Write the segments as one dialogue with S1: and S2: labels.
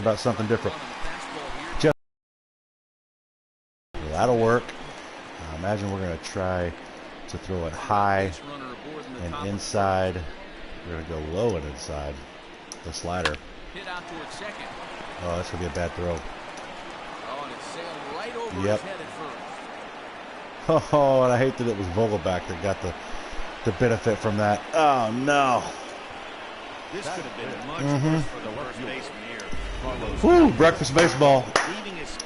S1: about something different. Just that'll work. I imagine we're going to try to throw it high and inside. We're going to go low and inside the slider. Oh, that's going to be a bad throw. Yep. Oh, and I hate that it was Vogelback that got the benefit from that. Oh, no.
S2: This could have been much worse for the first baseman here.
S1: Woo, breakfast baseball.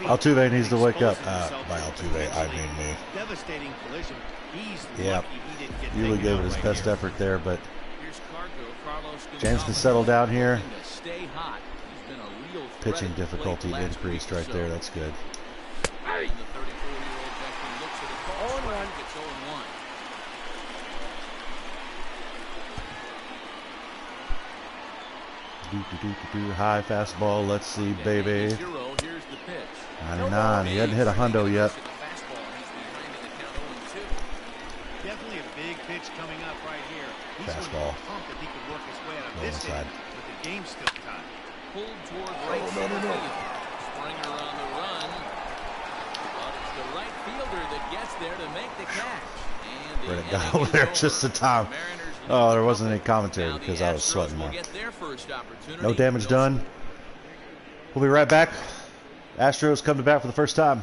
S1: Altuve needs to wake up. By Altuve, I mean me.
S2: Devastating collision.
S1: Yeah, really gave it his best effort there, but James can settle down here. Pitching difficulty increased right there. That's good. High fastball. Let's see, baby. 99. He hadn't hit a hundo yet.
S2: Definitely a big pitch coming up right here.
S1: Fastball.
S2: That he could work his way out of
S1: Low
S2: this
S1: inside.
S2: But the game's still tied.
S3: Pulled toward right center field. Springer on the run. But it's the right fielder that gets there to make the catch. And
S1: Ready to go over there just in time. Oh, there wasn't any commentary because I was sweating more. No damage done. We'll be right back. Astros come to bat for the first time.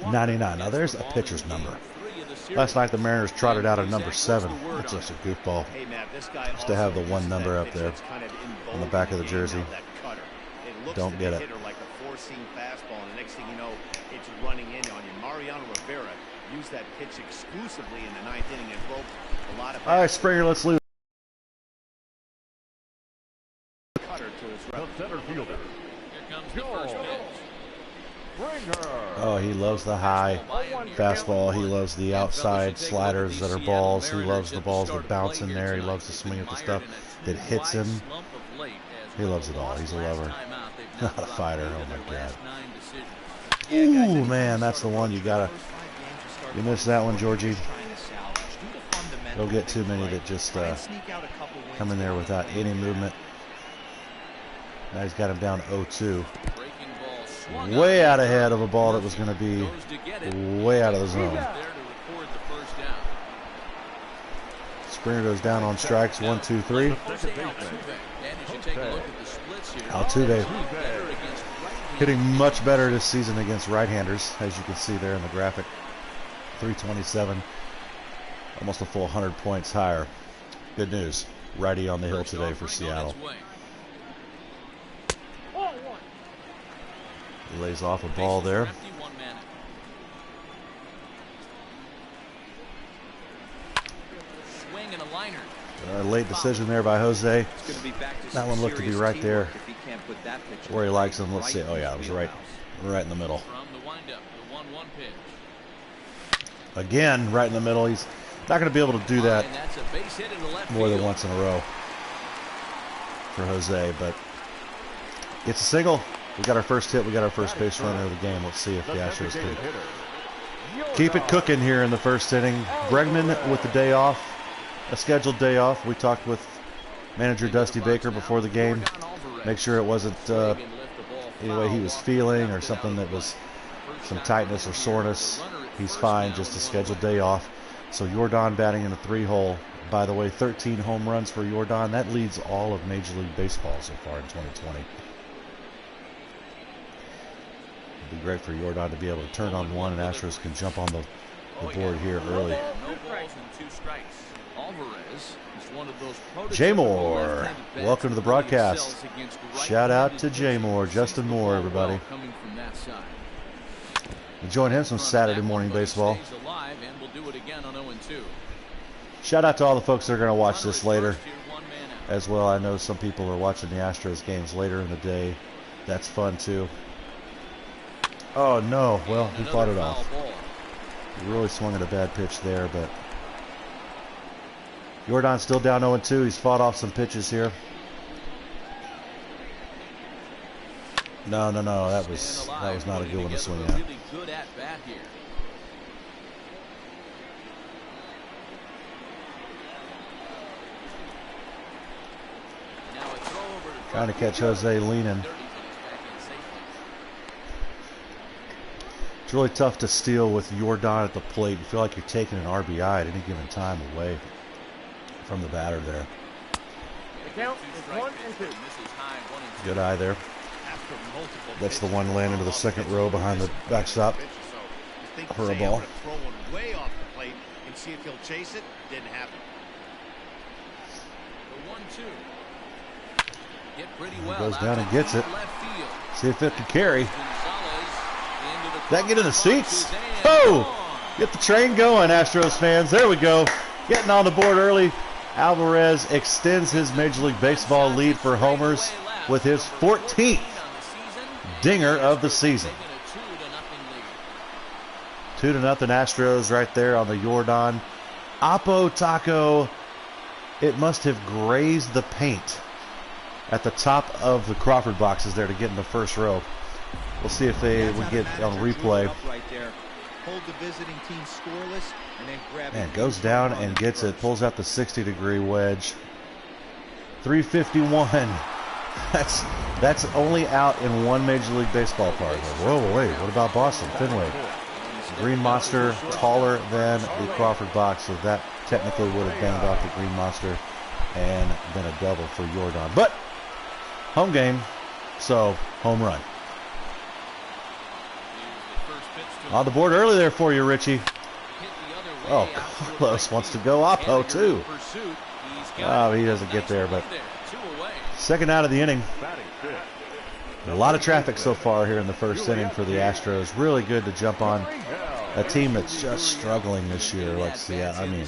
S1: $99. Now there's a pitcher's number. Last night the Mariners trotted out a number 7. That's just a goofball. Just to have the one number up there on the back of the jersey. Don't get it.
S2: Running in on you. Mariano Rivera used that pitch exclusively in the 9th inning and broke a lot of.
S1: All right, Springer, let's lose.
S2: Cutter to his
S4: center fielder.
S3: Here comes the first pitch.
S1: Oh, he loves the high fastball. He loves the outside sliders that are balls. He loves the balls that bounce in there. He loves to swing at the stuff that hits him. He loves it all. He's a lover, not a fighter. Oh my God. Ooh, man, that's the one you missed that one, Georgie. Don't get too many that just come in there without any movement. Now he's got him down 0-2. Way out ahead of a ball that was going to be way out of the zone. Springer goes down on strikes. 1, 2, 3. Altuve hitting much better this season against right-handers, as you can see there in the graphic. 327, almost a full 100 points higher. Good news. Righty on the hill today for Seattle. He lays off a ball there. Late decision there by Jose. That one looked to be right there where he likes him. Let's see. Oh yeah, it was right in the middle. Again, right in the middle. He's not going to be able to do that more than once in a row for Jose, but it's a single. We got our first hit. We got our first base runner of the game. Let's see if the Astros can keep it cooking here in the first inning. Bregman with the day off. A scheduled day off. We talked with manager Dusty Baker before the game. Make sure it wasn't any way he was feeling or something that was some tightness or soreness. He's fine, just a scheduled day off. So Yordan batting in a 3-hole. By the way, 13 home runs for Yordan. That leads all of Major League Baseball so far in 2020. It'd be great for Yordan to be able to turn on one, and Astros can jump on the board here early. Jay Moore, welcome to the broadcast. Shout out to Jay Moore, Justin Moore, everybody. Enjoying him some Saturday morning baseball. Shout out to all the folks that are going to watch this later as well. I know some people are watching the Astros games later in the day. That's fun too. Oh no, well, he fought it off. He really swung at a bad pitch there, but Yordan's still down 0-2. He's fought off some pitches here. No, that was not a good one to swing at. Trying to catch Jose leaning. It's really tough to steal with Jordan at the plate. You feel like you're taking an RBI at any given time away from the batter there.
S4: The count is 1-2.
S1: Good eye there. That's the one landing to the second row behind the backstop for a ball.
S2: Throw one way off the plate and see if he'll chase it. Didn't happen.
S3: The 1-2. Get pretty well.
S1: He goes down and gets it. See if it can carry. That get in the seats? Oh! Get the train going, Astros fans. There we go. Getting on the board early. Alvarez extends his Major League Baseball lead for homers with his 14th dinger of the season. 2-0 Astros right there on the Jordan. Oppo Taco, it must have grazed the paint at the top of the Crawford boxes there to get in the first row. We'll see if they would get on replay.
S2: Hold the visiting team scoreless and then grab
S1: And goes down and gets it. Pulls out the 60-degree wedge. 351. That's only out in one Major League Baseball park. Whoa, wait. What about Boston? Fenway. Green Monster taller than the Crawford box, so that technically would have banged off the Green Monster and been a double for Jordan. But home game, so home run. On the board early there for you, Richie. Oh, Carlos wants to go Oppo too. Oh, he doesn't get there, but second out of the inning. A lot of traffic so far here in the first inning for the Astros. Really good to jump on a team that's just struggling this year. Let's see. I mean,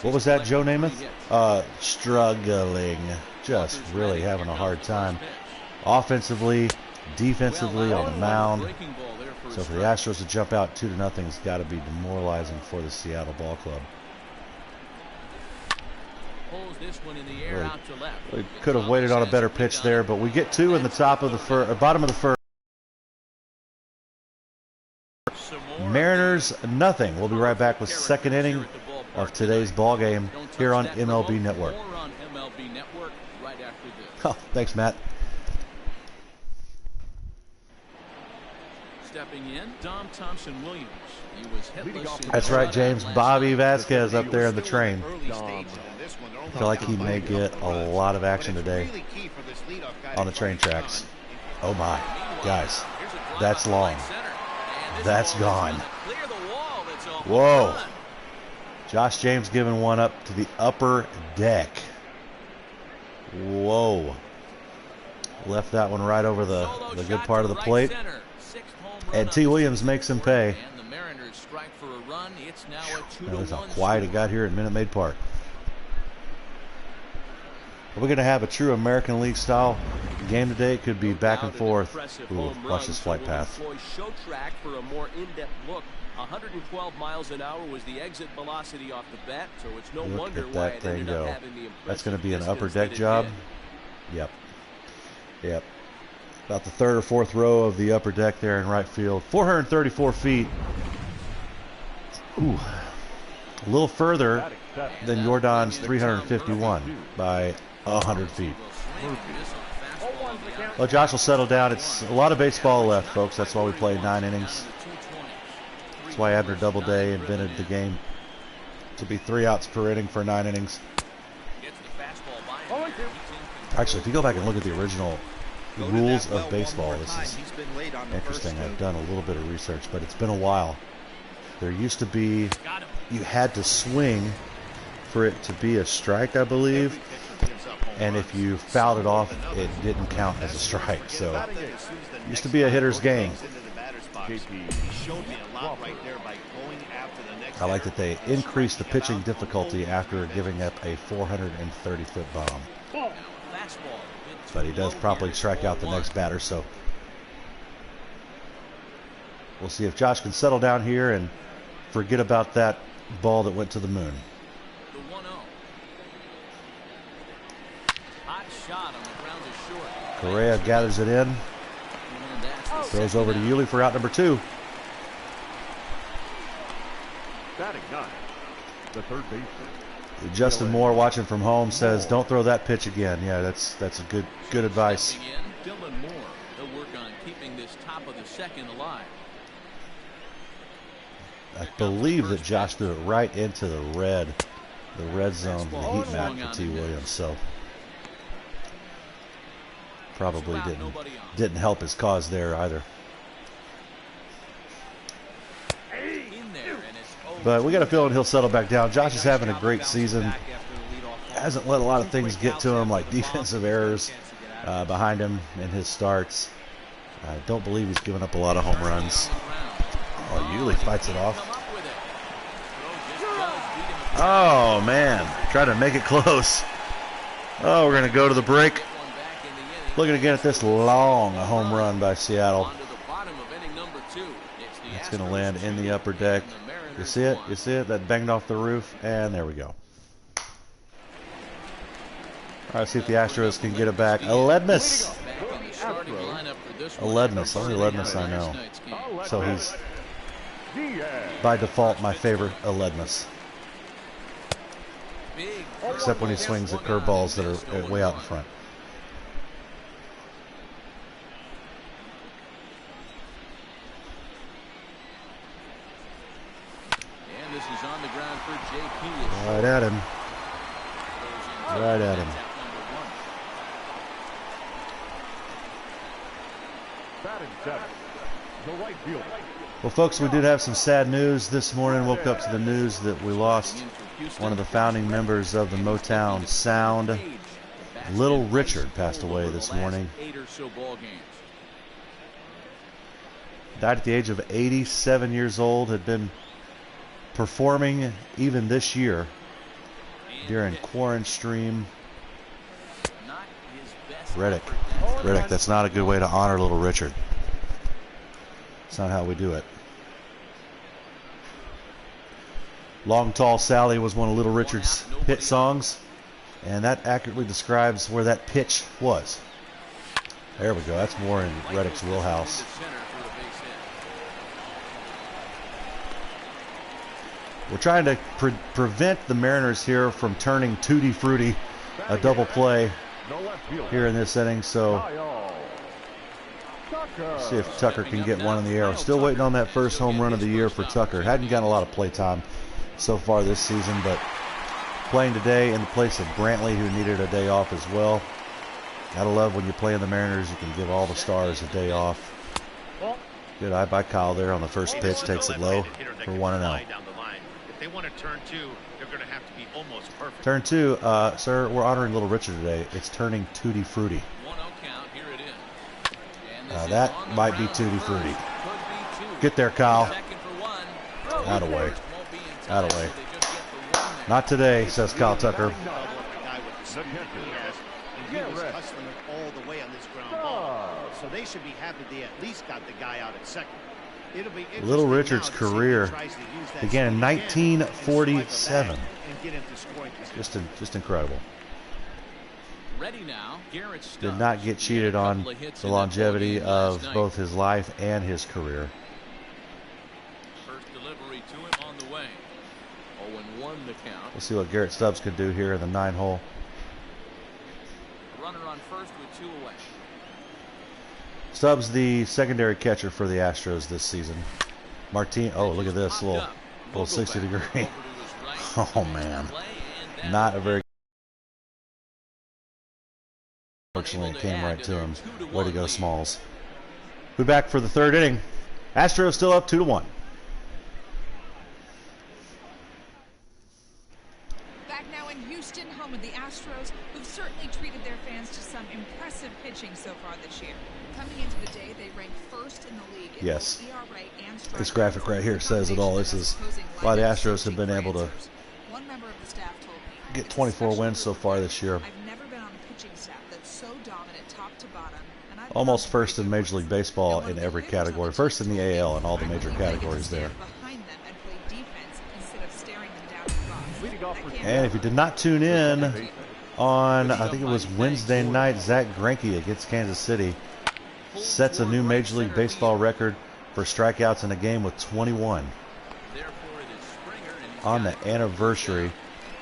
S1: what was that, Joe Namath? Struggling. Just really having a hard time. Offensively, defensively on the mound. So for the Astros to jump out 2-0 has got to be demoralizing for the Seattle Ball Club. Really could have waited on a better pitch there, but we get two in the top of the bottom of the first. Mariners nothing. We'll be right back with second inning of today's ball game here on MLB Network. Oh, thanks, Matt.
S3: Stepping in, Dom Thompson-Williams. He was hitless.
S1: That's right, James. Bobby Vasquez up there in the train. I feel like he may get a lot of action today on the train tracks. Oh my, guys, that's long. That's gone. Whoa. Josh James giving one up to the upper deck. Whoa. Left that one right over the good part of the plate. And T. Williams makes him pay. That's how quiet it got here at Minute Maid Park. Are we going to have a true American League style game today? It could be back and forth. Ooh, watch this flight path.
S5: Show track for a more in-depth look. 112 miles an hour was the exit velocity off the bat, so it's no wonder
S1: Look
S5: why
S1: at that
S5: it
S1: thing
S5: ended up
S1: go.
S5: having the impressive
S1: That's going to be an upper
S5: distance
S1: deck
S5: that it
S1: job.
S5: did.
S1: Yep. About the third or fourth row of the upper deck there in right field. 434 feet. Ooh. A little further than Jordan's 351 by 100 feet. Well, Josh will settle down. It's a lot of baseball left, folks. That's why we play 9 innings. That's why Abner Doubleday invented the game to be 3 outs per inning for 9 innings. Actually, if you go back and look at the original rules of baseball, this is interesting. I've done a little bit of research, but it's been a while. There used to be, you had to swing for it to be a strike, I believe. And if you fouled it off, it didn't count as a strike. So it used to be a hitter's game. I like that they increased the pitching difficulty after giving up a 430-foot bomb. But he does properly strike out the next batter, so we'll see if Josh can settle down here and forget about that ball that went to the moon. Correa gathers it in. Throws over to Yuli for out number 2.
S4: Batting 9, the third baseman,
S1: Justin Moore, watching from home, says, "Don't throw that pitch again." Yeah, that's a good advice.
S3: Dylan Moore, he'll work on keeping this top of the second alive.
S1: I believe that Josh threw it right into the red zone, the heat map for T. Williams. So probably didn't help his cause there either. But we got a feeling he'll settle back down. Josh is having a great season. Hasn't let a lot of things get to him, like defensive errors behind him in his starts. I don't believe he's given up a lot of home runs. Oh, Yuli fights it off. Oh, man. Trying to make it close. Oh, we're going to go to the break. Looking again at this long home run by Seattle. It's going to land in the upper deck. You see it? You see it? That banged off the roof. And there we go. All right, see if the Astros can get it back. Aledmus. Aledmus. Only Aledmus I know. So he's, by default, my favorite Aledmus. Except when he swings at curveballs that are way out in front.
S3: And this is on the ground for JP.
S1: Right at him. Right at him. Well, folks, we did have some sad news this morning. Woke up to the news that we lost one of the founding members of the Motown sound. Little Richard passed away this morning. Died at the age of 87 years old. Had been performing even this year during Quaranseason. Reddick, that's not a good way to honor Little Richard. It's not how we do it. Long Tall Sally was one of Little Richard's hit songs, and that accurately describes where that pitch was. There we go. That's more in Reddick's wheelhouse. We're trying to prevent the Mariners here from turning Tutti Frutti a double play here in this inning, so see if Tucker can get one in the air. Still waiting on that first home run of the year for Tucker. Hadn't gotten a lot of play time so far this season, but playing today in the place of Brantley, who needed a day off as well. Gotta love when you play in the Mariners, you can give all the stars a day off. Good eye by Kyle there on the first pitch, takes it low for 1-0.
S2: If they want to turn two, they're going to have to be almost perfect.
S1: Turn two, sir, we're honoring Little Richard today. It's turning Tutti Frutti.
S3: 1-0 count. Here it is.
S1: That might be Tutti Frutti. Get there, Kyle. Out of way. Out of way. Not today, says Kyle Tucker.
S2: So they should be happy they at least got the guy out at second.
S1: Little Richard's career began in 1947. Just incredible. Did not get cheated on the longevity of both his life and his career.
S3: First delivery to him on the way. 0-1 the count.
S1: We'll see what Garrett Stubbs can do here in the 9-hole.
S3: Runner on first with 2 away.
S1: Stubbs, the secondary catcher for the Astros this season. Martin, oh, look at this little 60-degree. Oh man, not a very. Fortunately, it came right to him. Way to go, Smalls. We're back for the third inning. Astros still up 2-1.
S6: Back now in Houston, home of the Astros, who've certainly treated their fans to some impressive pitching so far this year. Coming into the day, they ranked first in the league.
S1: Yes. This graphic right here says it all. This is why the Astros have been able to get 24 wins so far this year. Almost first in Major League Baseball in every category. First in the AL in all the major categories there. And if you did not tune in on, I think it was Wednesday night, Zach Greinke against Kansas City sets a new Major League Baseball record for strikeouts in a game with 21. On the anniversary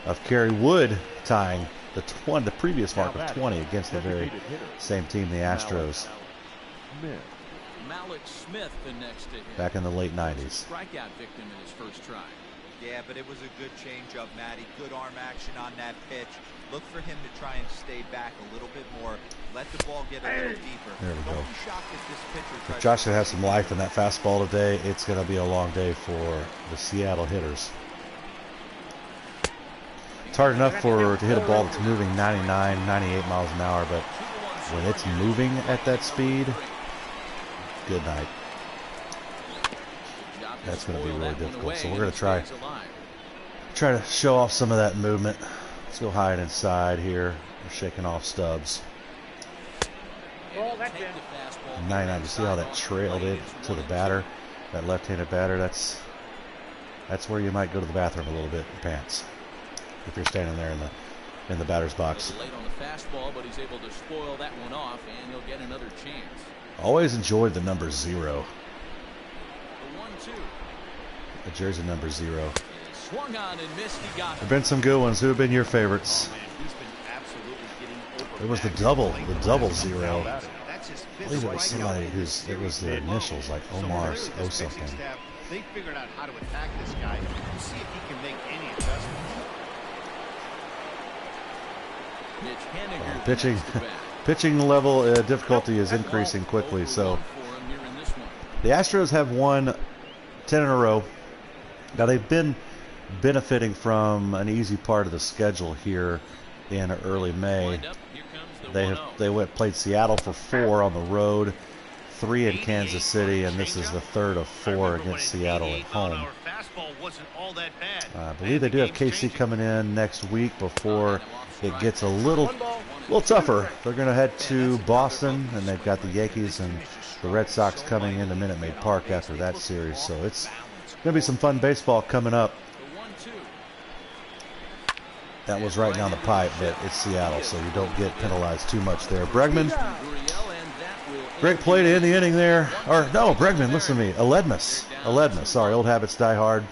S1: of Kerry Wood tying the previous mark of 20 against the very same team, the Astros.
S3: Mallet Smith the next to him.
S1: Back in the late 90s.
S3: Strikeout victim in his first try.
S7: Yeah, but it was a good changeup, Matty. Good arm action on that pitch. Look for him to try and stay back a little bit more. Let the ball get a little deeper.
S1: There we go.
S7: Don't be shocked if this pitcher tries
S1: If Josh should have some life in that fastball today, it's going to be a long day for the Seattle hitters. It's hard enough to hit a ball that's moving 99, 98 miles an hour, but when it's moving at that speed, good night. That's going to be really difficult. So we're going to try to show off some of that movement. Let's go high and inside here. We're shaking off Stubbs. 99. You see how that trailed it to the batter, that left-handed batter? That's where you might go to the bathroom a little bit in pants if you're standing there in the batter's box.
S3: Late on the fastball, but he's able to spoil that one off, and he'll get another chance.
S1: Always enjoyed the number 0.
S3: The 1-2.
S1: The jersey number 0.
S3: Swung on and missed. He got it.
S1: There've been some good ones. Who have been your favorites? It was the double 0. I believe it was somebody it was their initials, like Omar O something.
S2: They figured out how to attack this guy and see if he can make any adjustments.
S1: Pitching level difficulty is increasing quickly. So the Astros have won 10 in a row. Now they've been benefiting from an easy part of the schedule here in early May. They played Seattle for 4 on the road, 3 in Kansas City, and this is the third of 4 against Seattle at home. I believe they do have KC coming in next week before it gets a little tougher. They're going to head to Boston, and they've got the Yankees and the Red Sox coming into Minute Maid Park after that series. So it's going to be some fun baseball coming up. That was right down the pipe, but it's Seattle, so you don't get penalized too much there. Bregman, great play to end the inning there. Or, no, Bregman, listen to me. Aledmus, sorry, old habits die hard.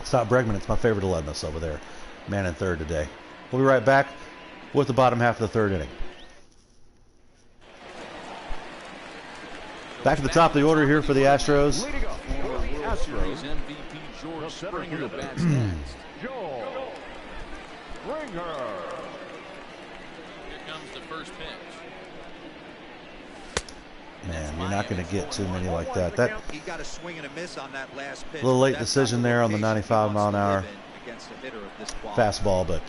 S1: It's not Bregman, it's my favorite Aledmus over there. Man in third today. We'll be right back with the bottom half of the third inning. Back to the top of the order here for the Astros.
S3: Here comes the first pitch.
S1: Man, you're not going to get too many like that.
S7: He got a swing and a miss on that last pitch.
S1: A little late decision there on the 95 mile an hour fastball, but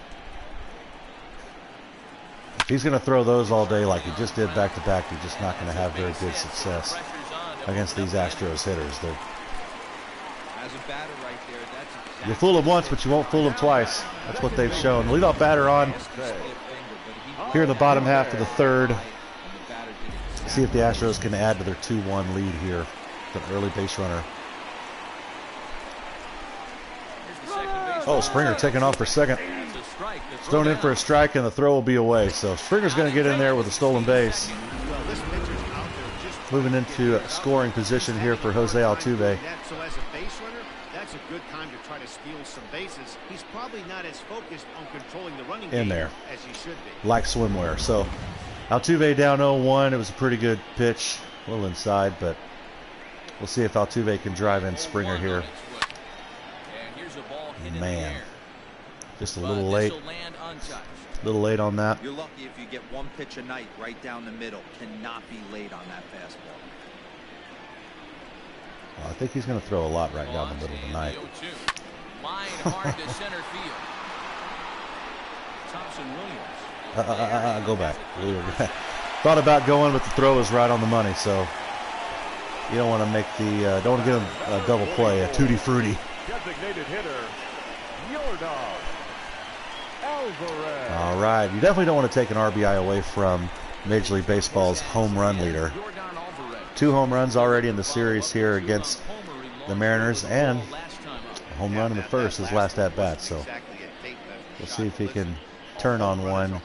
S1: if he's going to throw those all day like he just did back to back, you're just not going to have very good success against these Astros hitters.
S7: As a batter right there,
S1: you fool them once, but you won't fool them twice. That's what they've shown. Leadoff batter on here in the bottom half of the third. See if the Astros can add to their 2-1 lead here. The early base runner. Oh, Springer taking off for second. Thrown in for a strike, and the throw will be away. So Springer's going to get in there with a stolen base. Moving into scoring position here for Jose Altuve.
S2: So as a base runner, that's a good time to try to steal some bases. He's probably not as focused on controlling the running game
S1: there
S2: as he should be.
S1: Like swimwear. So Altuve down 0-1. It was a pretty good pitch. A little inside, but we'll see if Altuve can drive in Springer here. Man, just a little late. A little late on that.
S7: You're lucky if you get one pitch a night right down the middle. Cannot be late on that fastball.
S1: Well, I think he's going to throw a lot right down the middle of the night.
S3: Line hard to center field. Thompson Williams.
S1: Go back. Thought about going, but the throw was right on the money. So you don't want to make the don't want to get him a double play, a tutti frutti.
S4: Designated hitter, Yordan Alvarez.
S1: All right, you definitely don't want to take an RBI away from Major League Baseball's home run leader. 2 home runs already in the series here against the Mariners, and a home run in the first, his last at bat. So we'll see if he can turn on one,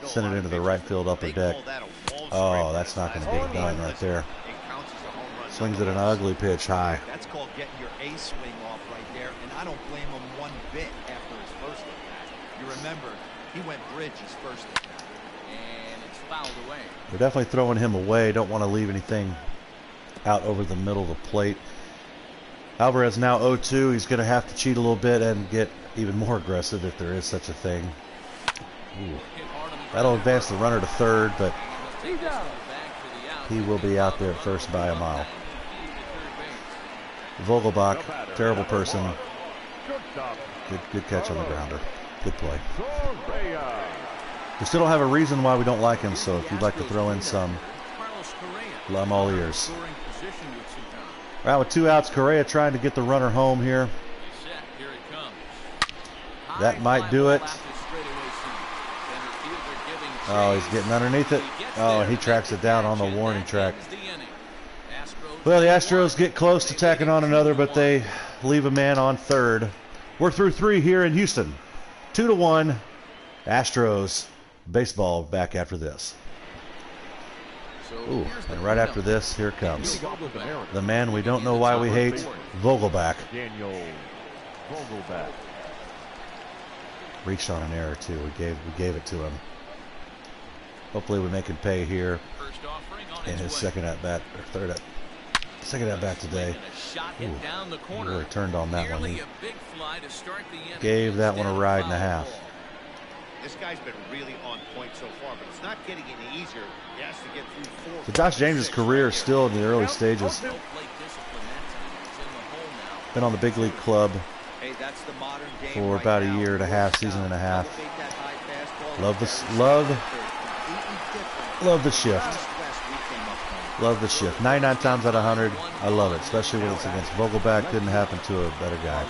S1: send it into the right field upper deck. Oh, that's not going to get it done right there. Swings at an ugly pitch high.
S7: That's called getting your A swing off right there, and I don't blame him one bit after his first at bat. remember, he went bridge his first at bat.
S3: And it's fouled away.
S1: They're definitely throwing him away. Don't want to leave anything out over the middle of the plate. Alvarez now 0-2. He's going to have to cheat a little bit and get even more aggressive if there is such a thing. Ooh. That'll advance the runner to third, but he will be out there at first by a mile. Vogelbach, terrible person. Good catch on the grounder. Good play. We still don't have a reason why we don't like him, so if you'd like to throw in some, I'm all ears. Right, with 2 outs, Correa trying to get the runner home here. That might do it. Oh, he's getting underneath it. Oh, and he tracks it down on the warning track. Well, the Astros get close to tacking on another, but they leave a man on third. We're through 3 here in Houston. 2-1. Astros baseball back after this. Ooh, and right after this, here comes the man we don't know why we hate, Vogelbach. Reached on an error too. We gave it to him. Hopefully we make him pay here in his second at bat or second at bat today. Ooh, he really turned on that one. He gave that one a ride and a half.
S2: This guy's been really on point so far, but it's not getting any easier. He has to get through 4.
S1: So Josh James' career is still in the early stages. Been on the big league club for about a year and a half, season and a half. Love the shift. Love the shift. 99 times out of 100, I love it, especially when it's against Vogelbach. Couldn't happen to a better guy.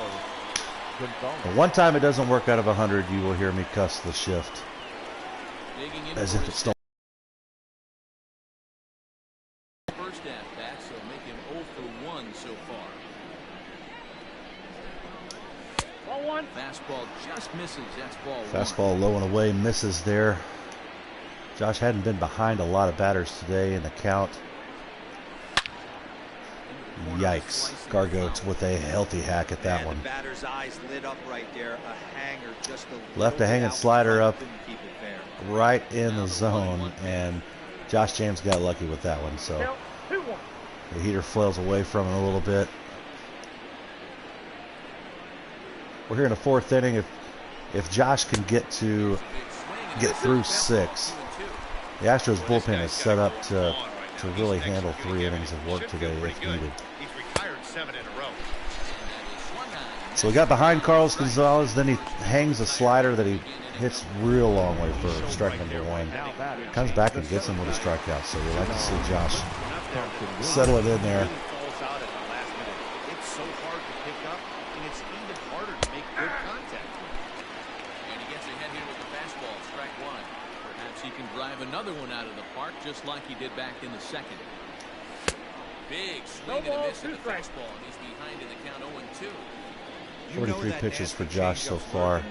S1: But one time it doesn't work out of 100, you will hear me cuss the shift as if it's still.
S3: First at bat, so make him 0 for 1 so far. Fastball just misses. That's ball 1.
S1: Fastball low and away, misses there. Josh hadn't been behind a lot of batters today in the count. Yikes. Gargotes with a healthy hack at that one. Left a hanging slider up right in the zone, and Josh James got lucky with that one. So the heater flails away from him a little bit. We're here in the 4th inning. If Josh can get through 6, the Astros bullpen is set up to really handle 3 innings of work today if needed.
S2: He's retired 7 in a row.
S1: So we got behind Carlos Gonzalez, then he hangs a slider that he hits real long way for strike number 1. Comes back and gets him with a strikeout. So we like to see Josh settle it in there.
S2: It's so hard to pick up, and it's even harder to make good contact.
S3: And he gets ahead here with the fastball, strike 1. Perhaps he can drive another one out of the park, just like he did back in the second. Big swing and a miss at the fastball, and he's behind in the count 0-2.
S1: 43 pitches for Josh so far.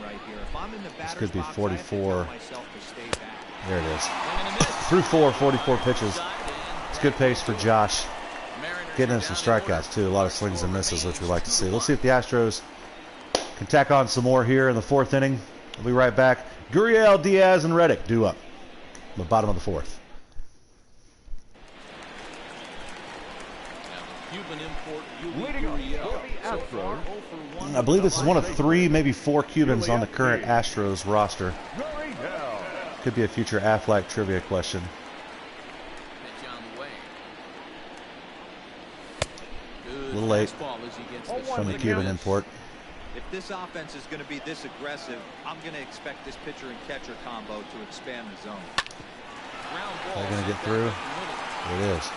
S1: This could be 44. There it is. Through 44 pitches. It's good pace for Josh. Getting in some strikeouts too. A lot of swings and misses, which we like to see. Let's see if the Astros can tack on some more here in the 4th inning. We'll be right back. Gurriel, Diaz, and Reddick due up. The bottom of the 4th. I believe this is one of 3, maybe 4 Cubans on the current Astros roster. Could be a future Aflac trivia question. A little late from the Cuban import.
S7: If this offense is going to be this aggressive, I'm going to expect this pitcher and catcher combo to expand the zone.
S1: They're going to get through. It is.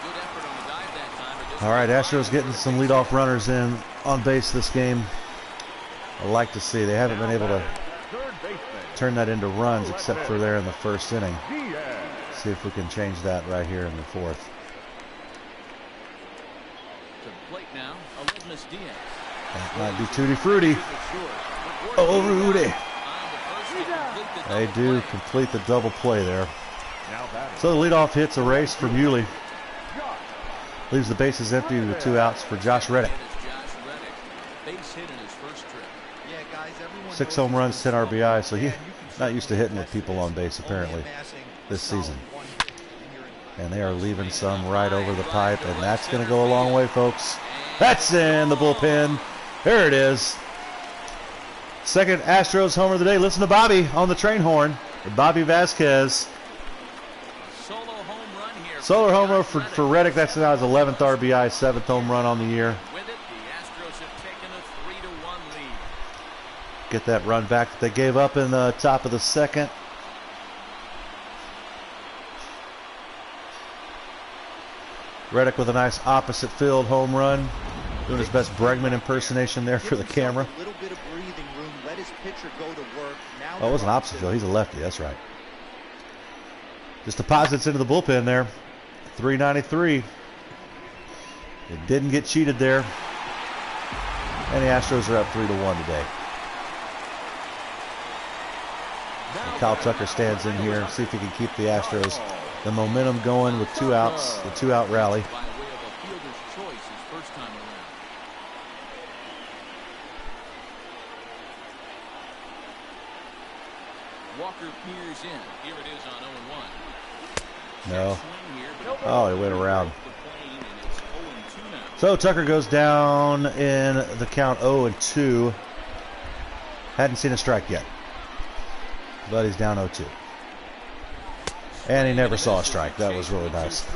S1: All right, Astros getting some leadoff runners in on base this game. I like to see. They haven't been able to turn that into runs except for there in the 1st inning. See if we can change that right here in the 4th. That might be Tutti Frutti. Oh, Rudy. They do complete the double play there. So the leadoff hit's a race from Yuli. Leaves the bases empty with 2 outs for Josh Reddick. 6 home runs, 10 RBI. So Not used to hitting with people on base, apparently, this season. And they are leaving some right over the pipe, and that's going to go a long way, folks. That's in the bullpen. There it is. Second Astros homer of the day. Listen to Bobby on the train horn. Bobby Vasquez. Solo home run for Reddick. That's now his 11th RBI, 7th home run on the year. Get that run back that they gave up in the top of the second. Reddick with a nice opposite field home run. Doing his best Bregman impersonation there for the camera.
S2: A little bit of breathing room. Let his pitcher go to work. Now
S1: oh, it was an opposite field. He's a lefty. That's right. Just deposits into the bullpen there. 393. It didn't get cheated there. And the Astros are up 3-1 today. And Kyle Tucker stands in here and see if he can keep the Astros the momentum going with 2 outs, the 2-out rally.
S3: By way of a fielder's choice his first time around. Walker peers in. Here it is on 0-1.
S1: No. Oh, he went around. So Tucker goes down in the count 0-2. Hadn't seen a strike yet, but he's down 0-2. And he never saw a strike. That was really nice.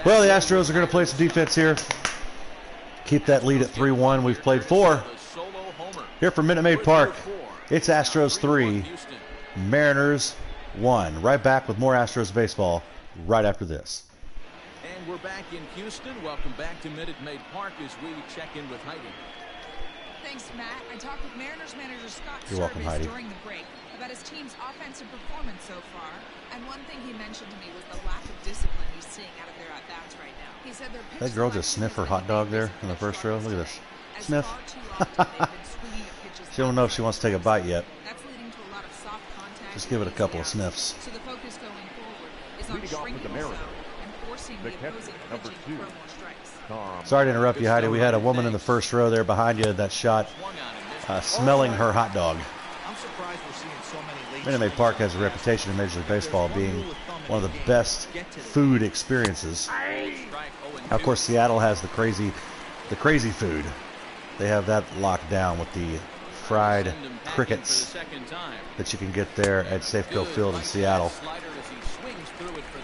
S1: Well, the Astros are going to play some defense here. Keep that lead at 3-1. We've played 4 here from Minute Maid Park. It's Astros 3, Mariners 1. Right back with more Astros baseball right after this.
S3: And we're back in Houston. Welcome back to Minute Maid Park as we check in with Heidi.
S6: Thanks, Matt. I talked with Mariners manager Scott
S1: You're welcome, Heidi.
S6: during the break about his team's offensive performance so far. And one thing he mentioned to me was the lack of discipline he's seeing out of their at-bats right now. He said their
S1: that girl just sniffed her hot dog there in the first row. Look at this. Sniff. She don't know if she wants to take a bite yet.
S6: That's leading to a lot of soft contact.
S1: Just give it a couple of sniffs.
S6: So the focus going forward is on
S4: Leading off with the
S6: shrinking the zone
S4: Mariners,
S6: and forcing
S4: the
S6: the
S4: catcher,
S6: opposing
S4: number
S6: pitching
S4: 2.
S6: to throw more strikes.
S1: Sorry to interrupt you, Heidi. We had a woman in the first row there behind you that shot smelling her hot dog.
S2: I'm surprised we're seeing so many late
S1: Minute Maid Park has a reputation in Major League Baseball being one of the best food experiences. Now, of course, Seattle has the crazy food. They have that locked down with the fried crickets that you can get there at Safeco Field in Seattle.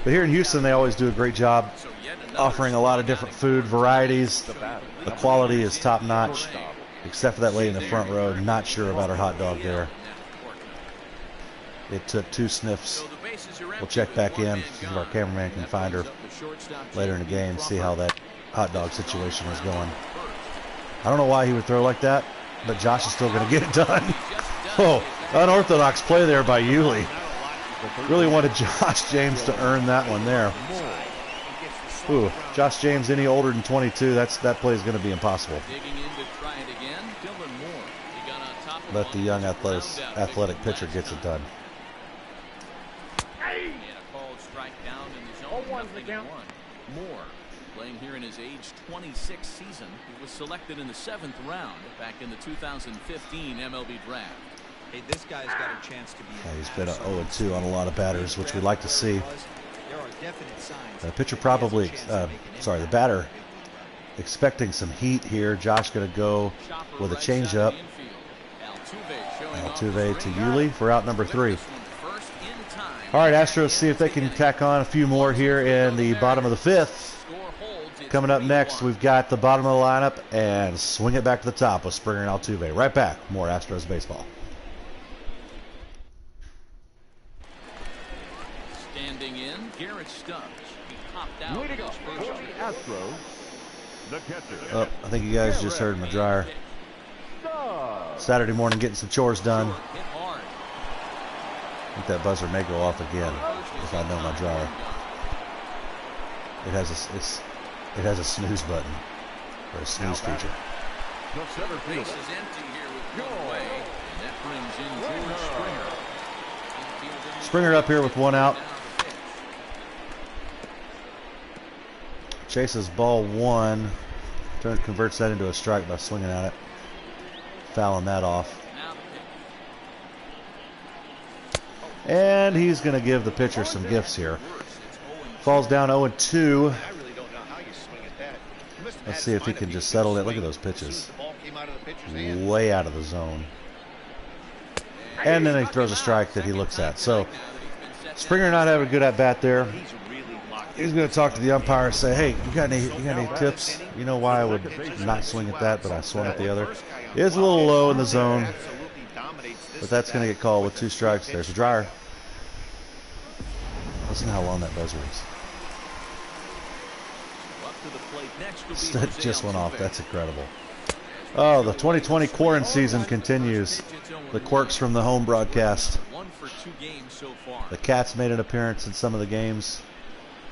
S1: But here in Houston, they always do a great job offering a lot of different food varieties. The quality is top-notch, except for that lady in the front row. Not sure about her hot dog there. It took 2 sniffs. We'll check back in, see if our cameraman can find her later in the game, see how that hot dog situation is going. I don't know why he would throw like that, but Josh is still going to get it done. Oh, unorthodox play there by Yuli. Really wanted Josh James to earn that one there. Ooh, Josh James any older than 22, that play is going to be impossible. But the young athletic pitcher gets it done.
S3: Moore, playing here in his age 26 season. He was selected in the 7th round back in the 2015 MLB draft.
S7: Hey, this guy's got a chance to be.
S1: He's been 0-2 on a lot of batters, which we'd like to see.
S7: There are definite signs.
S1: The pitcher probably, the batter expecting some heat here. Josh going to go with a changeup. Altuve to Yuli for out number 3. All right, Astros see if they can tack on a few more here in the bottom of the 5th. Coming up next, we've got the bottom of the lineup and swing it back to the top with Springer and Altuve. Right back, more Astros baseball.
S3: Standing in, Garrett Stubbs. He popped out.
S4: Leading off for the Astros, the catcher.
S1: Oh, I think you guys just heard my dryer. Saturday morning getting some chores done. I think that buzzer may go off again if I know my dryer. It has a snooze button or a snooze feature.
S4: The center
S3: Base
S4: fielder.
S3: is empty here with one away, and that brings in George Springer.
S1: Springer up here with 1 out. Chases ball 1. Converts that into a strike by swinging at it. Fouling that off. And he's going to give the pitcher some gifts here. Falls down 0-2. Let's see if he can just settle it. Look at those pitches. Way out of the zone. And then he throws a strike that he looks at. So Springer not having a good at-bat there. He's going to talk to the umpire and say, hey, you got any tips? You know why I would not swing at that, but I swung at the other? It's a little low in the zone, but that's going to get called with 2 strikes. There's a dryer. Listen to how long that buzzer is. That just went off. That's incredible. Oh, the 2020 Quaranseason continues. The quirks from the home broadcast. The Cats made an appearance in some of the games,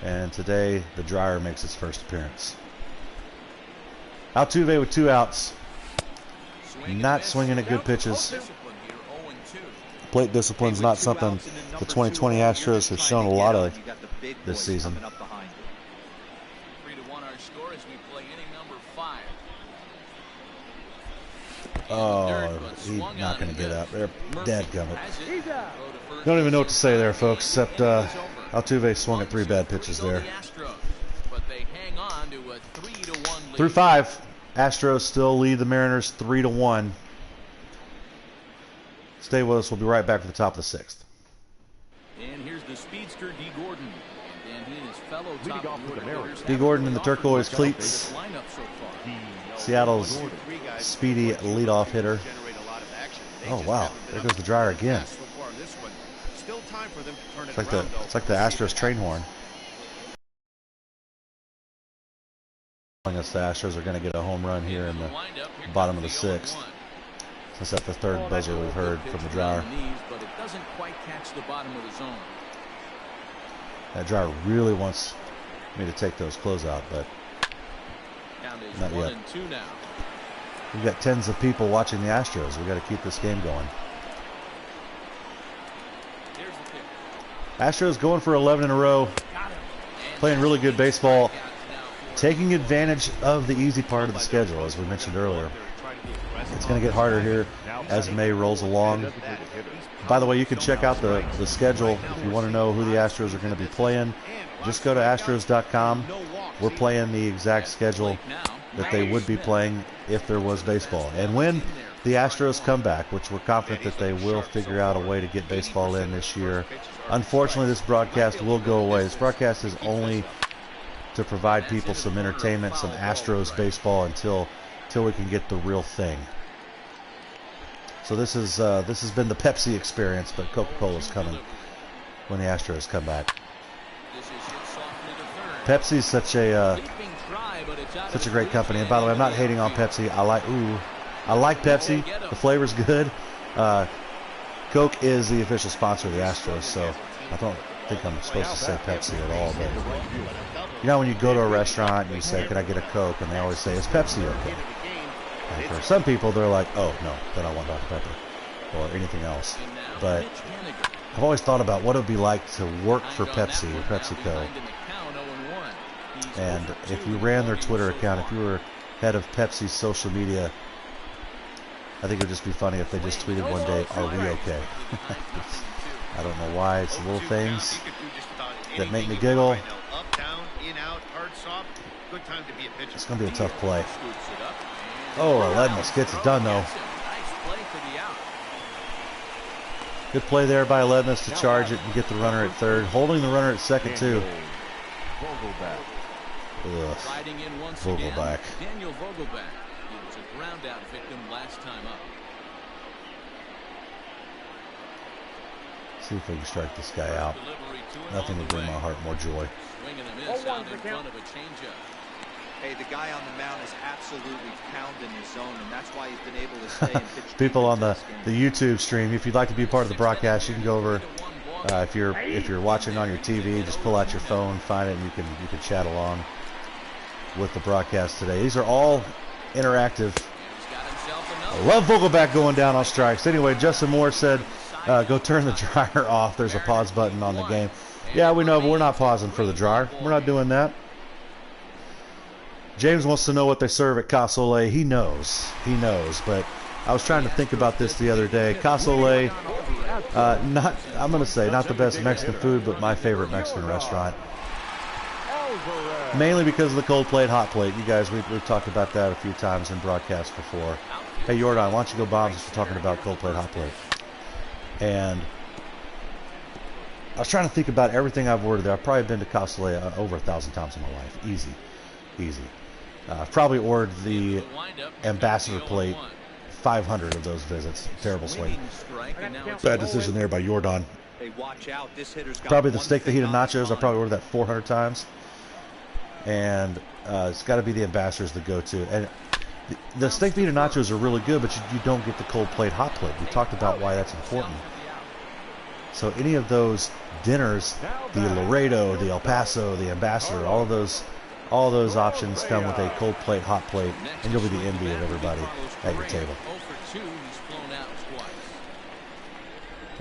S1: and today the dryer makes its first appearance. Altuve with 2 outs. Not swinging at good pitches. Plate discipline is not something the 2020 Astros have shown a lot of this season.
S3: 3-1 our score as we play inning number 5.
S1: Oh, he's not going to get up. They're dead gummit. Don't even know what to say there, folks, except Altuve swung at 3 bad pitches there. Through 5, Astros still lead the Mariners 3-1. Stay with us. We'll be right back to the top of the 6th.
S3: And here's the speedster, D. Gordon. And he and his fellow top
S1: D. Gordon in the turquoise cleats. Seattle's speedy leadoff hitter. Oh, wow. There goes the dryer again. It's like the Astros train horn. The Astros are going to get a home run here in the bottom of the 6th. That's the 3rd buzzer we've heard from the dryer.
S3: But it doesn't quite catch the bottom of the zone.
S1: That dryer really wants me to take those closeout, but not yet. We've got tens of people watching the Astros. We've got to keep this game going. Astros going for 11 in a row. Playing really good baseball. Taking advantage of the easy part of the schedule, as we mentioned earlier. It's going to get harder here as May rolls along. By the way, you can check out the schedule if you want to know who the Astros are going to be playing. Just go to Astros.com. We're playing the exact schedule that they would be playing if there was baseball. And when the Astros come back, which we're confident that they will figure out a way to get baseball in this year, unfortunately this broadcast will go away. This broadcast is only to provide people some entertainment, some Astros baseball until we can get the real thing. So this has been the Pepsi experience, but Coca-Cola's coming when the Astros come back. Pepsi's such a great company. And by the way, I'm not hating on Pepsi. I like Pepsi. The flavor's good. Coke is the official sponsor of the Astros, so I don't think I'm supposed to say Pepsi at all. But you know, when you go to a restaurant and you say, "Can I get a Coke?" and they always say, "Is Pepsi okay?" And for some people, they're like, "Oh no, then I want Dr. Pepper or anything else." But I've always thought about what it would be like to work for Pepsi or PepsiCo. And if you ran their Twitter account, if you were head of Pepsi's social media, I think it would just be funny if they just tweeted one day, "Are we okay?" I don't know why. It's the little things that make me giggle. It's going to be a tough play. Oh, Aledmus gets it done, though. Good play there by Aledmus to charge it and get the runner at 3rd. Holding the runner at 2nd, too. Ugh. Vogelback.
S3: Daniel Vogelback. He was a ground out victim last time up.
S1: See if we can strike this guy out. Nothing would bring my heart more joy.
S7: Hey, the guy on the mound is absolutely pounding his zone, and that's why he's been able to stay and pitch.
S1: People on the YouTube stream, if you'd like to be part of the broadcast, you can go over. If you're watching on your TV, just pull out your phone, find it, and you can chat along with the broadcast today. These are all interactive. I love Vogelback going down on strikes. Anyway, Justin Moore said, "Go turn the dryer off." There's a pause button on the game. Yeah, we know, but we're not pausing for the dryer. We're not doing that. James wants to know what they serve at Casa Olé. He knows, but I was trying to think about this the other day. Casa Olé I'm going to say not the best Mexican food, but my favorite Mexican restaurant. Mainly because of the cold plate, hot plate. You guys, we've talked about that a few times in broadcasts before. Hey, Jordan, why don't you go bombs if we're talking about cold plate, hot plate? And I was trying to think about everything I've ordered there. I've probably been to Casa Ole over 1,000 times in my life. Easy. I've probably ordered the ambassador plate 500 of those visits. Terrible swing. Bad decision there by Jordan. Probably the steak fajita nachos. I probably ordered that 400 times. And it's got to be the ambassadors the go-to. And the steak fajita nachos are really good, but you don't get the cold plate, hot plate. We talked about why that's important. So any of those dinners, the Laredo, the El Paso, the ambassador, all those options come with a cold plate, hot plate, and you'll be the envy of everybody at your table.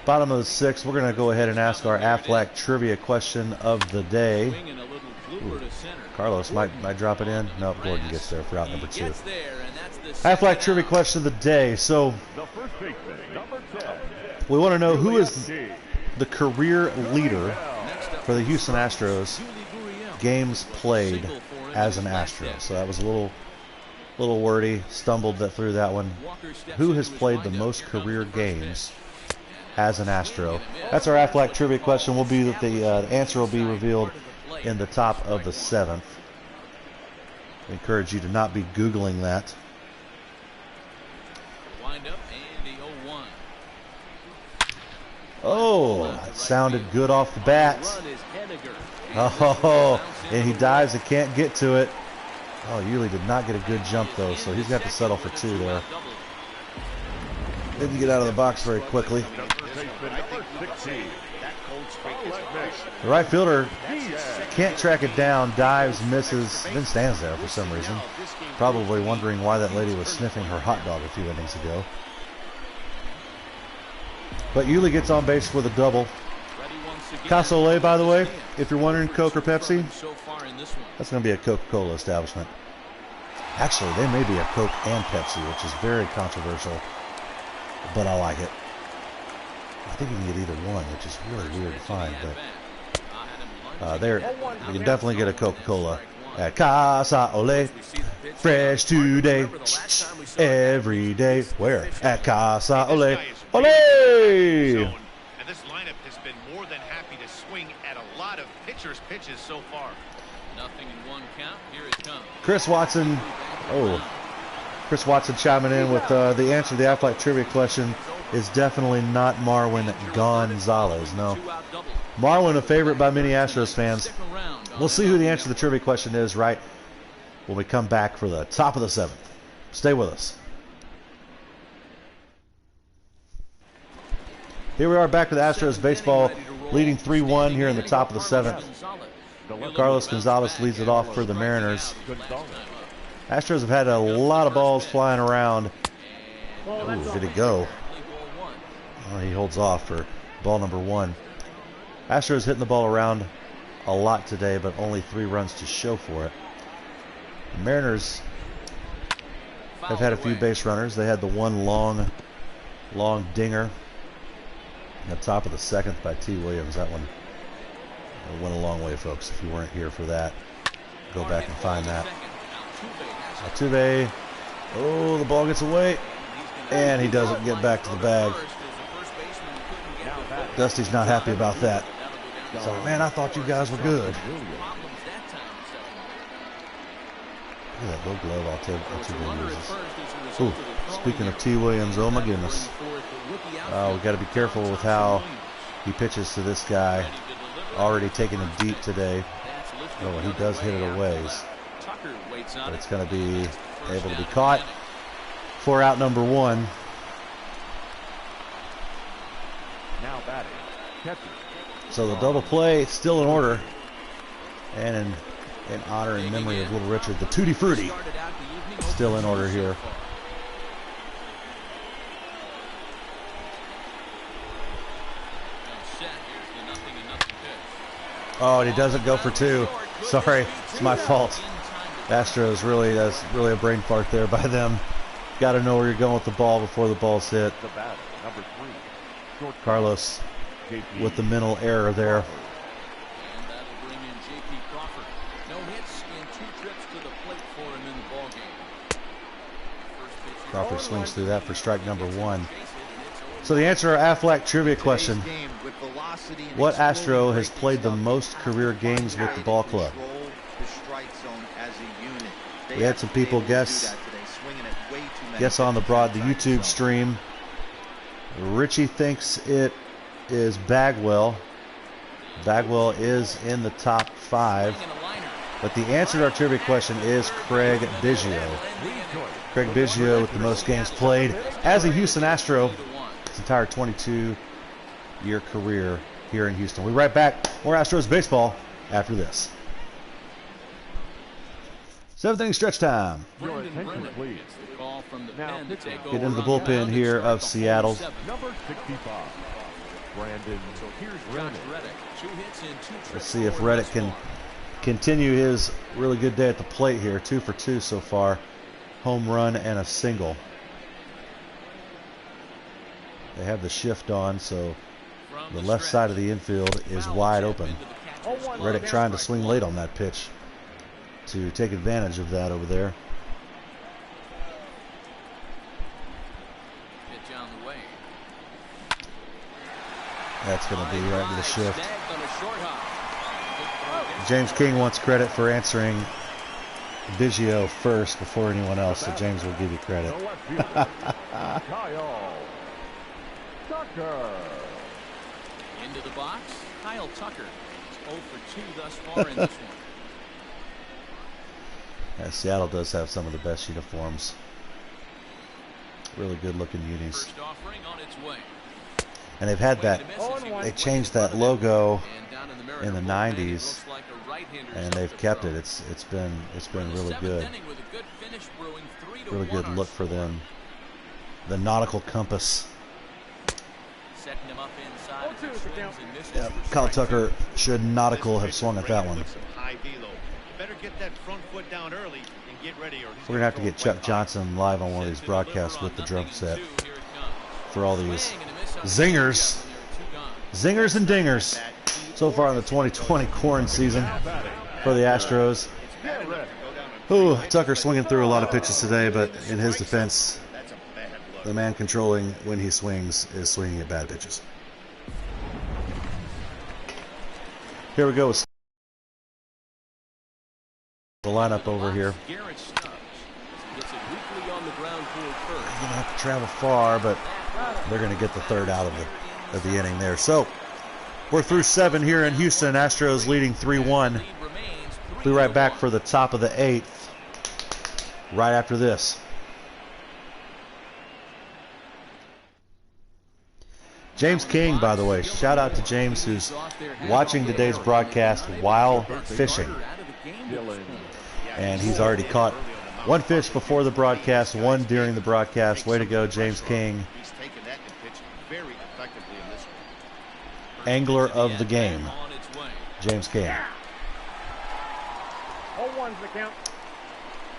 S1: Bottom of the sixth, we're going to go ahead and ask our Aflac trivia question of the day. Ooh, Carlos might drop it in. No, Gordon gets there for out number 2. Aflac trivia question of the day. So we want to know who is the career leader for the Houston Astros games played as an Astro. So that was a little wordy, stumbled through that one. Who has played the most career games as an Astro? That's our Aflac trivia question. Will be that the answer will be revealed in the top of the 7th. I encourage you to not be Googling that. Oh, it sounded good off the bat. Oh, and he dives and can't get to it. Oh, Yuli did not get a good jump, though, so he's got to settle for 2 there. Didn't get out of the box very quickly. The right fielder can't track it down, dives, misses, then stands there for some reason. Probably wondering why that lady was sniffing her hot dog a few innings ago. But Yuli gets on base with a double. Casa Ole, by the way, if you're wondering, Coke or Pepsi, that's going to be a Coca-Cola establishment. Actually, they may be a Coke and Pepsi, which is very controversial, but I like it. I think you can get either one, which is really weird to find, but you can definitely get a Coca-Cola at Casa Ole. Fresh today, every day. Where? At Casa Ole. Ole!
S2: And this lineup has been more than happy to swing at a lot of pitchers' pitches so far.
S3: Nothing in 1 count. Here it comes.
S1: Chris Watson. Oh, Chris Watson chiming in with the answer to the Aflac trivia question is definitely not Marwin Gonzalez. No. Marwin, a favorite by many Astros fans. We'll see who the answer to the trivia question is right when we come back for the top of the 7th. Stay with us. Here we are back with Astros baseball leading 3-1 here in the top of the 7th. Carlos Gonzalez leads it off for the Mariners. Astros have had a lot of balls flying around. Ooh, did it go? Oh, he holds off for ball number 1. Astros hitting the ball around a lot today, but only 3 runs to show for it. The Mariners have had a few base runners. They had the one long dinger at the top of the 2nd by T. Williams. That one went a long way, folks. If you weren't here for that, go back and find that. Altuve. Oh, the ball gets away, and he doesn't get back to the bag. Dusty's not happy about that. So, man, I thought you guys were good. Look at that low glove Altuve uses. Ooh, speaking of T. Williams, oh my goodness. We got to be careful with how he pitches to this guy. Already taking him deep today. Oh, he does hit it a ways. But it's going to be able to be caught for out number 1.
S4: Now batting, catcher.
S1: So the double play still in order. And in honor and memory of Little Richard, the Tutti Frutti still in order here. Oh, and he doesn't go for 2. Sorry, it's my fault. Astros that's really a brain fart there by them. Got to know where you're going with the ball before the ball's hit.
S4: The batter, number 3.
S1: Carlos with the mental error there.
S3: And that'll bring in J.P. Crawford. No hits in 2 trips to the plate for him in the ballgame.
S1: Crawford swings through that for strike number 1. So the answer to our Aflac trivia question: what Astro has played the most career games with the ball club? We had some people guess on the YouTube stream. Richie thinks it is Bagwell. Bagwell is in the top 5. But the answer to our trivia question is Craig Biggio. Craig Biggio with the most games played as a Houston Astro his entire 22-year career here in Houston. We'll be right back. More Astros baseball after this. 7th inning stretch time.
S4: Your attention, please. Now,
S1: Get into the bullpen here of Seattle.
S4: number 65, Brandon.
S3: So here's Josh Reddick. 2 hits in 2 trips.
S1: Let's see if Reddick can continue his really good day at the plate here. 2 for 2 so far. Home run and a single. They have the shift on, so the left side of the infield is wide open. Reddick trying to swing late on that pitch to take advantage of that over there.
S3: Pitch on the way.
S1: That's going to be right to the shift. James King wants credit for answering Biggio first before anyone else, so James will give you credit.
S4: Kyle Tucker.
S3: Into the box, Kyle Tucker. 0 for 2 thus far in this one.
S1: Yeah, Seattle does have some of the best uniforms. Really good looking unis.
S3: First offering on its way.
S1: And they've had that, they changed that logo in the 90s, and they've kept it. It's been really good. Really good look for them. The nautical compass.
S3: Setting him up inside.
S1: Yeah, Kyle Tucker should nautical have swung at that one.
S2: Better get that front foot down early and get ready.
S1: We're gonna have to get Chuck Johnson live on one of these broadcasts with the drum set for all these zingers and dingers so far in the 2020 Quaranseason for the Astros. Ooh, Tucker swinging through a lot of pitches today, but in his defense, the man controlling when he swings is swinging at bad pitches. Here we go. The lineup over here. You're gonna have to travel far, but they're gonna get the 3rd out of the inning there. So we're through 7 here in Houston. Astros leading 3-1. Be right back for the top of the 8th. Right after this. James King, by the way, shout out to James, who's watching today's broadcast while fishing. And he's already caught 1 fish before the broadcast, 1 during the broadcast. Way to go, James King. Angler of the game, James King.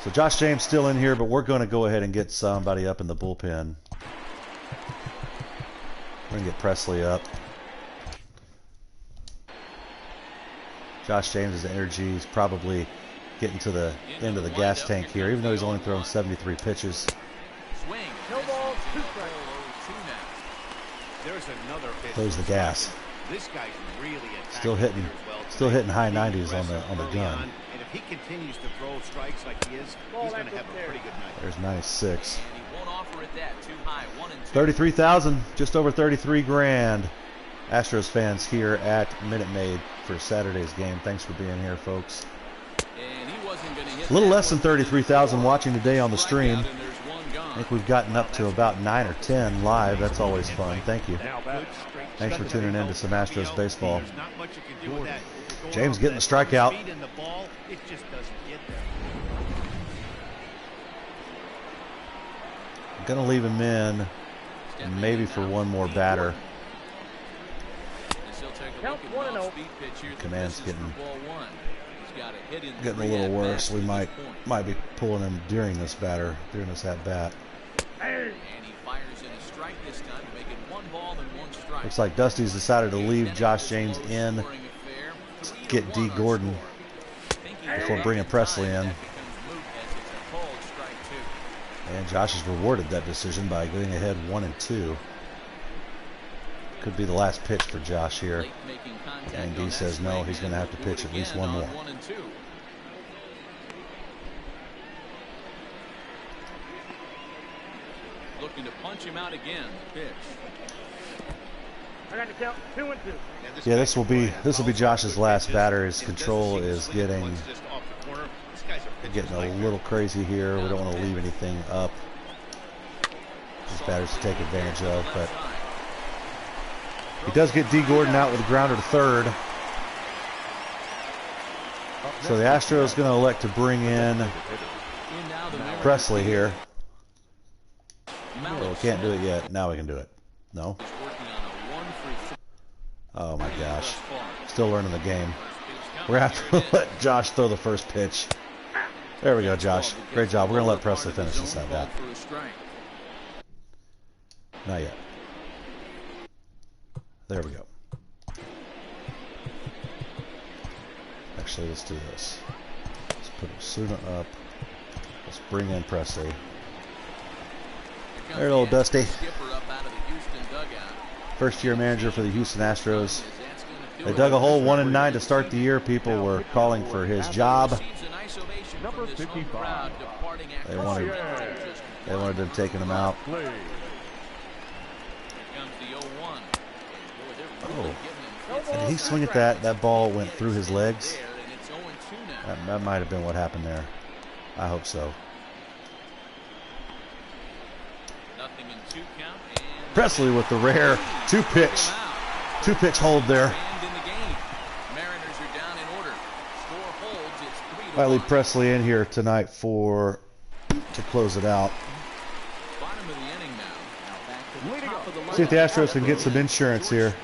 S1: So Josh James still in here, but we're going to go ahead and get somebody up in the bullpen. We're going to get Presley up. Josh James' energy is probably getting to the end of the gas tank here, even though he's only thrown 73 pitches. Close the gas.
S2: This guy's really
S1: still hitting high 90s on the gun.
S2: And if he continues to throw strikes like he is, he's going to have a pretty good night.
S1: There's 96. 33,000, just over 33 grand. Astros fans here at Minute Maid for Saturday's game. Thanks for being here, folks. A little less than 33,000 watching today on the stream. I think we've gotten up to about 9 or 10 live. That's always fun. Thank you. Thanks for tuning in to some Astros baseball. James getting the strikeout. I'm going to leave him in maybe for 1 more batter. Command's getting a little worse. We might be pulling him during this at bat.
S3: And he fires in a strike this time to make it 1 ball and 1 strike.
S1: Looks like Dusty's decided to leave Josh James in, get D. Gordon before bringing Presley in. And Josh has rewarded that decision by going ahead 1-2. Could be the last pitch for Josh here. And D says no, he's going to have to pitch at least one more.
S3: Looking to punch him out again. Pitch.
S8: I got to count 2-2.
S1: Yeah, this will be Josh's last batter. His control is getting a little crazy here. We don't want to leave anything up. These batters to take advantage of, but he does get D. Gordon out with a grounder to third. So the Astros going to elect to bring in Presley here. Oh, we can't do it yet. Now we can do it. No. Oh my gosh. Still learning the game. We're going to have to let Josh throw the first pitch. There we go, Josh. Great job. We're going to let Presley finish this at bat. Not yet. There we go. Actually, let's do this. Let's put Osuna up. Let's bring in Presley. There, little Dusty. First-year manager for the Houston Astros. They dug a hole 1-9 to start the year. People were calling for his job.
S4: Number 55.
S1: They wanted them taking him out. Oh, did he swing at that? That ball went through his legs. That might have been what happened there. I hope so. Presley with the rare two-pitch hold there. I leave Presley in here tonight to close it out. See if the Astros can get some insurance here.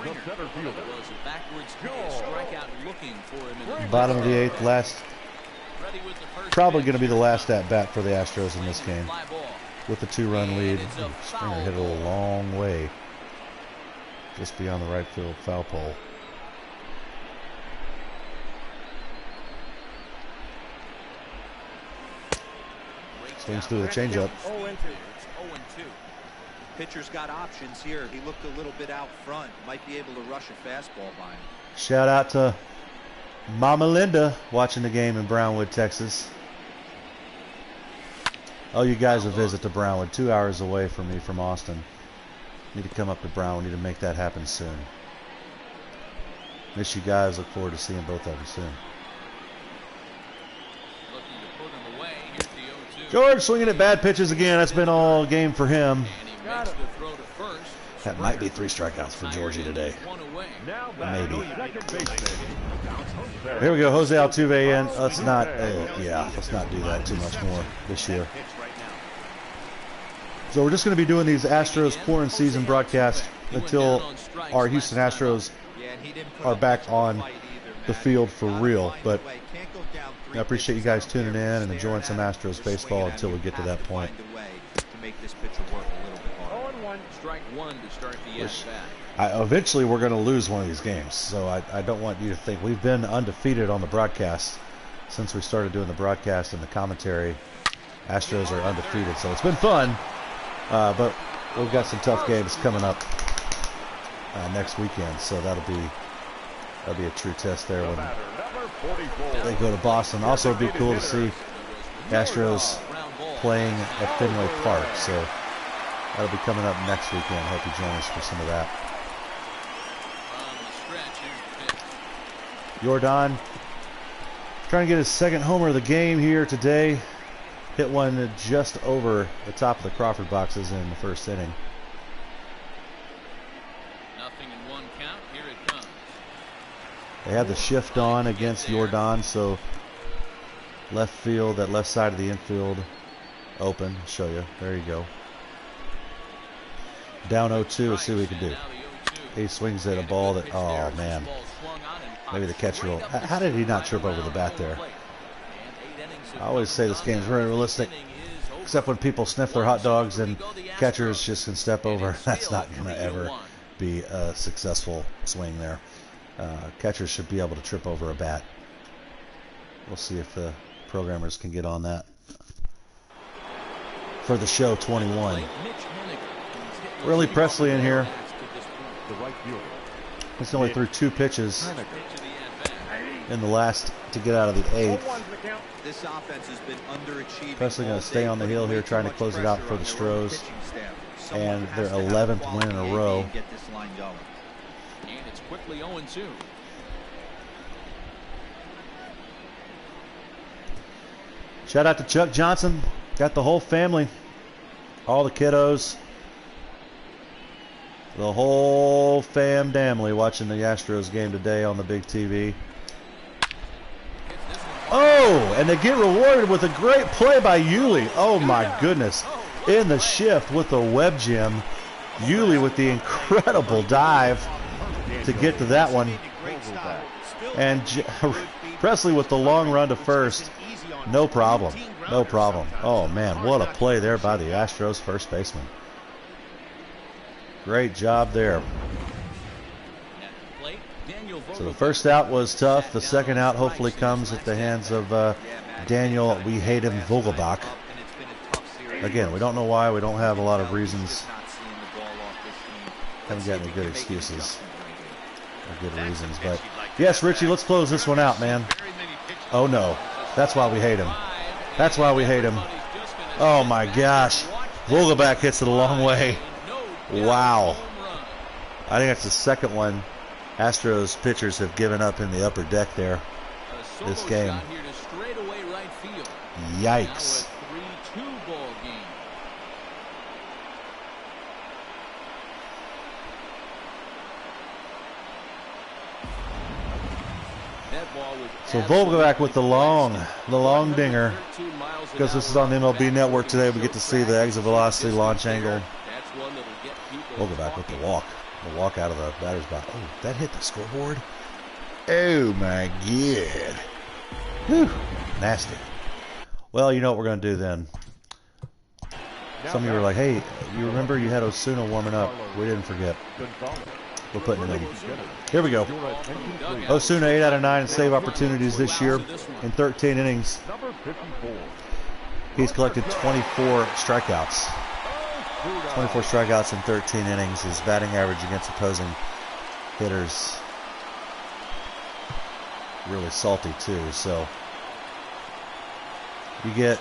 S1: Bottom of the eighth, probably going to be the last at bat for the Astros in this game. With the 2-run lead, Springer hit it a long way, just beyond the right field foul pole. Swings through the changeup.
S7: 0-2. Pitcher's got options here. He looked a little bit out front. Might be able to rush a fastball by him.
S1: Shout out to Mama Linda watching the game in Brownwood, Texas. Oh, you guys will visit to Brownwood, 2 hours away from me from Austin. Need to come up to Brownwood. Need to make that happen soon. Miss you guys. Look forward to seeing both of you soon. George swinging at bad pitches again. That's been all game for him. That might be 3 strikeouts for Georgie today. Maybe. Here we go. Jose Altuve in. Let's not do that too much more this year. So we're just going to be doing these Astros Quaranseason broadcasts until our Houston Astros are back on the field for real. But I appreciate you guys tuning in and enjoying some Astros baseball until we get to that point. Eventually we're going to lose one of these games, so I don't want you to think. We've been undefeated on the broadcast since we started doing the broadcast and the commentary. Astros are undefeated, so it's been fun, but we've got some tough games coming up next weekend, so that'll be a true test there when they go to Boston. Also, it'd be cool to see Astros playing at Fenway Park, so that'll be coming up next weekend. Hope you join us for some of that. Jordan trying to get his second homer of the game here today. Hit one just over the top of the Crawford boxes in the first inning.
S3: Nothing in 1 count. Here it comes.
S1: They had the shift on against Jordan, so left field, that left side of the infield open. I'll show you. There you go. Down 0-2. Let's see what we can do. He swings at a ball that, oh man, maybe the catcher will. How did he not trip over the bat there? I always say this game's very realistic, except when people sniff their hot dogs and catchers just can step over. That's not going to ever be a successful swing there. Catchers should be able to trip over a bat. We'll see if the programmers can get on that. For the show 21. Really Presley in here. He's only threw 2 pitches in the last to get out of the 8th.
S7: This offense has been underachieving.
S1: Presley going to stay on the hill here, trying to close it out for the Astros. And their 11th win in a row.
S3: And it's quickly 0-2.
S1: Shout out to Chuck Johnson. Got the whole family. All the kiddos. The whole family watching the Astros game today on the big TV. Oh, and they get rewarded with a great play by Yuli. Oh my goodness. In the shift with the web gem. Yuli with the incredible dive to get to that one. And Presley with the long run to first. No problem. No problem. Oh man, what a play there by the Astros first baseman. Great job there. So the first out was tough. The second out hopefully comes at the hands of Daniel, we hate him, Vogelbach. Again, we don't know why. We don't have a lot of reasons. Haven't got any good excuses or good reasons. But yes, Richie, let's close this one out, man. Oh no, that's why we hate him. That's why we hate him. Oh my gosh. Vogelbach hits it a long way. Wow. I think that's the second one Astros pitchers have given up in the upper deck there this game. Yikes. So Vogelbach with the long dinger. Because this is on the MLB Network today, we get to see the exit velocity launch angle. Vogelbach with the walk. The walk out of the batter's box. Oh, that hit the scoreboard. Oh my God. Whew. Nasty. Well, you know what we're going to do then. Some of you were like, hey, you remember you had Osuna warming up. We didn't forget. We're putting it in. Here we go. Osuna 8 out of 9 save opportunities this year in 13 innings. He's collected 24 strikeouts. 24 strikeouts in 13 innings. His batting average against opposing hitters really salty too. So you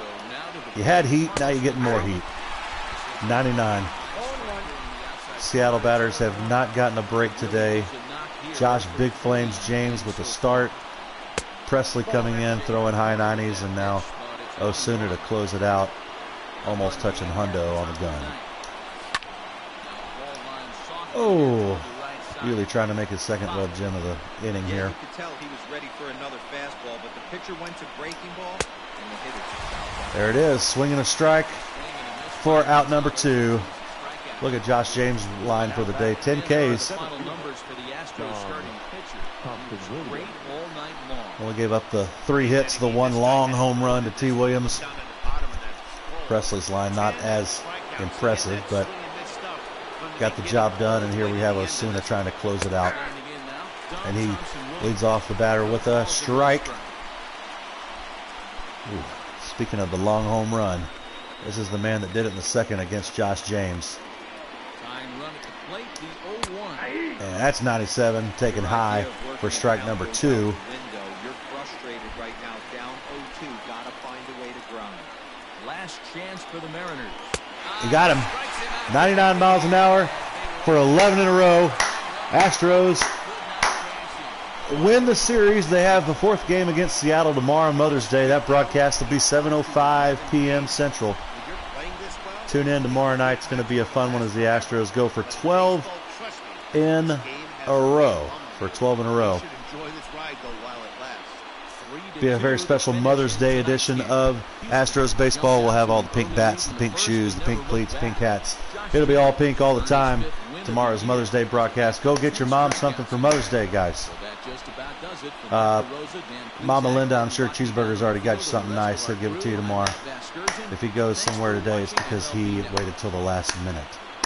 S1: had heat, now you're getting more heat. 99. Seattle batters have not gotten a break today. Josh Big Flames James with the start. Presley coming in, throwing high 90s, and now Osuna to close it out, almost touching Hundo on the gun. Oh, really trying to make his second web gem of the inning here.
S7: You could tell he was ready for another fastball, but the pitcher went to breaking ball, and the hitter just out.
S1: There it is, swinging a strike for out number 2. Look at Josh James' line for the day, 10 Ks. Only gave up the 3 hits, the 1 long home run to T. Williams. Presley's line not as impressive, but got the job done, and here we have Osuna trying to close it out. And he leads off the batter with a strike. Ooh, speaking of the long home run, this is the man that did it in the second against Josh James. And that's 97, taken high for strike number 2.
S7: You're frustrated right now, down 0-2. Gotta find a way to grind.
S3: Last chance for the Mariners.
S1: You got him. 99 miles an hour for 11 in a row. Astros win the series. They have the 4th game against Seattle tomorrow, Mother's Day. That broadcast will be 7:05 p.m. Central. Tune in tomorrow night. It's going to be a fun one as the Astros go for 12 in a row. For 12 in a row. Be a very special Mother's Day edition of Astros baseball. We'll have all the pink bats, the pink shoes, the pink cleats, pink hats. It'll be all pink all the time. Tomorrow's Mother's Day broadcast. Go get your mom something for Mother's Day, guys. Mama Linda, I'm sure Cheeseburger's already got you something nice. He'll give it to you tomorrow. If he goes somewhere today, it's because he waited till the last minute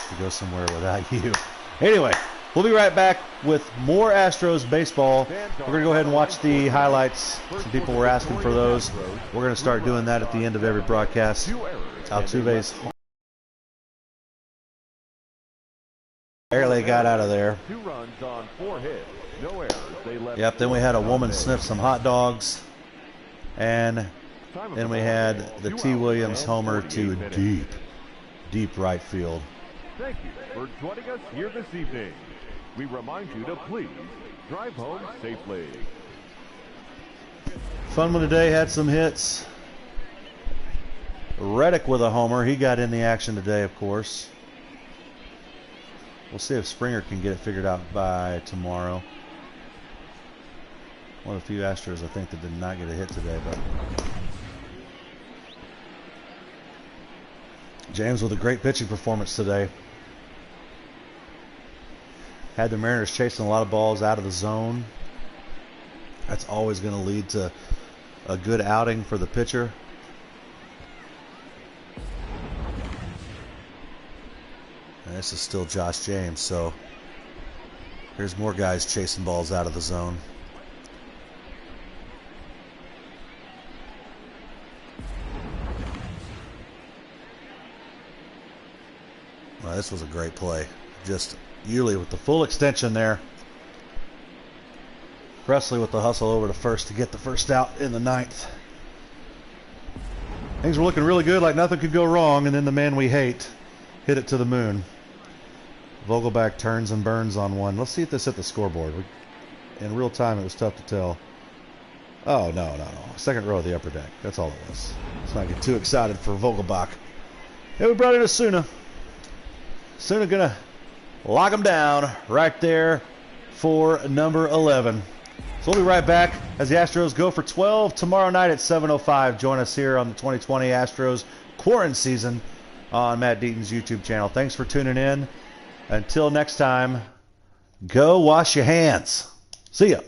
S1: to go somewhere without you. Anyway, We'll be right back with more Astros baseball. We're going to go ahead and watch the highlights. Some people were asking for those. We're going to start doing that at the end of every broadcast. Altuve's barely got out of there.
S4: 2 runs on 4 hits. No errors. They left.
S1: Yep, then we had a woman sniff some hot dogs. And then we had the T. Williams homer to deep right field.
S4: Thank you for joining us here this evening. We remind you to please drive home safely.
S1: Fun one today, had some hits. Reddick with a homer. He got in the action today, of course. We'll see if Springer can get it figured out by tomorrow. One of the few Astros, I think, that did not get a hit today. But James with a great pitching performance today. Had the Mariners chasing a lot of balls out of the zone. That's always going to lead to a good outing for the pitcher. And this is still Josh James, so here's more guys chasing balls out of the zone. Well, this was a great play. Just Yuli with the full extension there. Presley with the hustle over to first to get the first out in the 9th. Things were looking really good, like nothing could go wrong, and then the man we hate hit it to the moon. Vogelbach turns and burns on one. Let's see if this hit the scoreboard. In real time, it was tough to tell. Oh, no. Second row of the upper deck. That's all it was. Let's not get too excited for Vogelbach. And we brought in Osuna. Osuna going to lock him down right there for number 11. So we'll be right back as the Astros go for 12 tomorrow night at 7:05. Join us here on the 2020 Astros Quaranseason on Matt Deaton's YouTube channel. Thanks for tuning in. Until next time, go wash your hands. See ya.